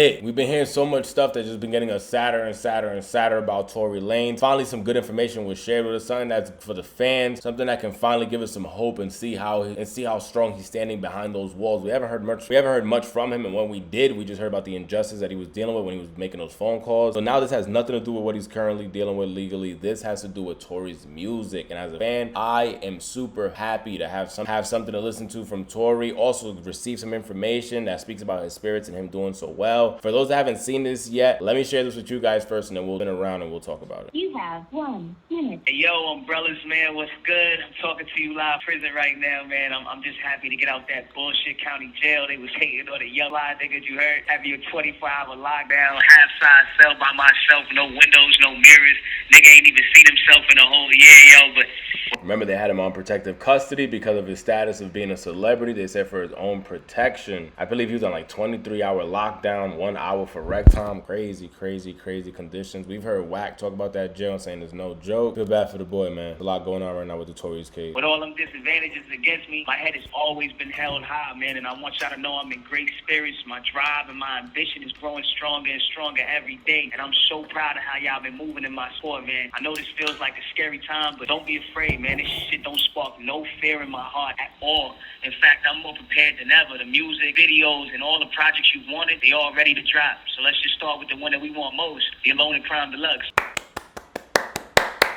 it. We've been hearing so much stuff that's just been getting us sadder and sadder and sadder about Tory Lanez. Finally, some good information was shared with us, something that's for the fans, something that can finally give us some hope and see how strong he's standing behind those walls. We haven't heard much from him, and when we did, we just heard about the injustice that he was dealing with when he was making those phone calls. So now this has nothing to do with what he's currently dealing with legally. This has to do with Tory's music, and as a fan, I am super happy to have something to listen to from Tory. Also receive some information that speaks about his spirits and him doing so well. For those that haven't seen this yet, let me share this with you guys first, and then we'll spin around and we'll talk about it. You have 1 minute. Hey, yo, umbrellas, man, what's good? I'm talking to you live prison right now, man. I'm just happy to get out that bullshit county jail. They was hating on the young line niggas, you heard? Having your 24-hour lockdown, half-size cell by myself, no windows, no mirrors. Nigga ain't even seen himself in a whole year, yo, but... Remember, they had him on protective custody because of his status of being a celebrity. They said for his own protection. I believe he was on like 23-hour lockdown, 1 hour for rec time. Crazy conditions. We've heard Wack talk about that jail, saying there's no joke. Feel bad for the boy, man. There's a lot going on right now with the Tory's case. With all them disadvantages against me, my head has always been held high, man, and I want y'all to know I'm in great spirits. My drive and my ambition is growing stronger and stronger every day, and I'm so proud of how y'all been moving in my sport, man. I know this feels like a scary time, but don't be afraid, man. This shit don't spark no fear in my heart at all. In fact, I'm more prepared than ever. The music, videos, and all the projects you wanted, they all ready to drop. So let's just start with the one that we want most, the Alone in Crime Deluxe.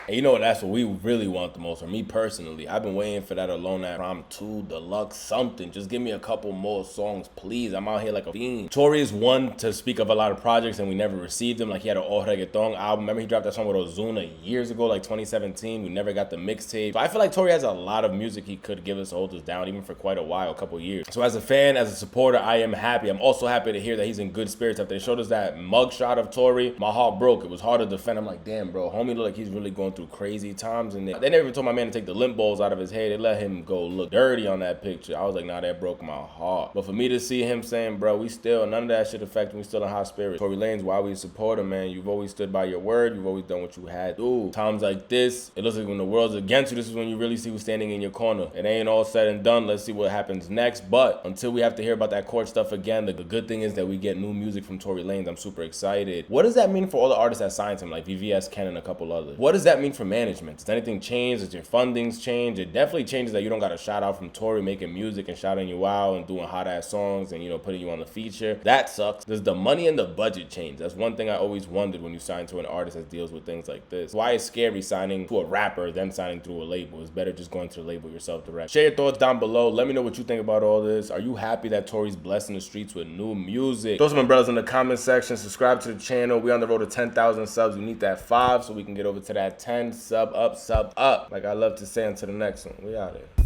And you know what, that's what we really want the most, or me personally. I've been waiting for that Alone at Prom 2 Deluxe something. Just give me a couple more songs, please. I'm out here like a fiend. Tory is one to speak of a lot of projects, and we never received them. Like, he had an All Reggaeton album. Remember, he dropped that song with Ozuna years ago, like 2017. We never got the mixtape. So I feel like Tory has a lot of music he could give us to hold us down, even for quite a while, a couple years. So as a fan, as a supporter, I am happy. I'm also happy to hear that he's in good spirits. After they showed us that mugshot of Tory, my heart broke. It was hard to defend. I'm like, damn, bro, homie look like he's really going through crazy times, and they never even told my man to take the lint balls out of his head. They let him go look dirty on that picture. I was like, nah, that broke my heart. But for me to see him saying, bro, none of that shit affected me, we still in high spirits. Tory Lanez, why we support him, man. You've always stood by your word. You've always done what you had to do. Times like this, it looks like when the world's against you, this is when you really see who's standing in your corner. It ain't all said and done. Let's see what happens next. But until we have to hear about that court stuff again, the good thing is that we get new music from Tory Lanez. I'm super excited. What does that mean for all the artists that signed him, like VVS, Ken, and a couple others? What does that mean for management? Does anything change? Does your fundings change? It definitely changes that you don't got a shout out from Tory making music and shouting you out and doing hot ass songs and, you know, putting you on the feature. That sucks. Does the money and the budget change? That's one thing I always wondered when you sign to an artist that deals with things like this. Why is scary signing to a rapper than signing through a label? It's better just going to the label yourself direct. Share your thoughts down below. Let me know what you think about all this. Are you happy that Tory's blessing the streets with new music? Throw some umbrellas in the comment section. Subscribe to the channel. We on the road to 10,000 subs. We need that 5 so we can get over to that 10. Sub up. Like I love to say, until the next one. We out here.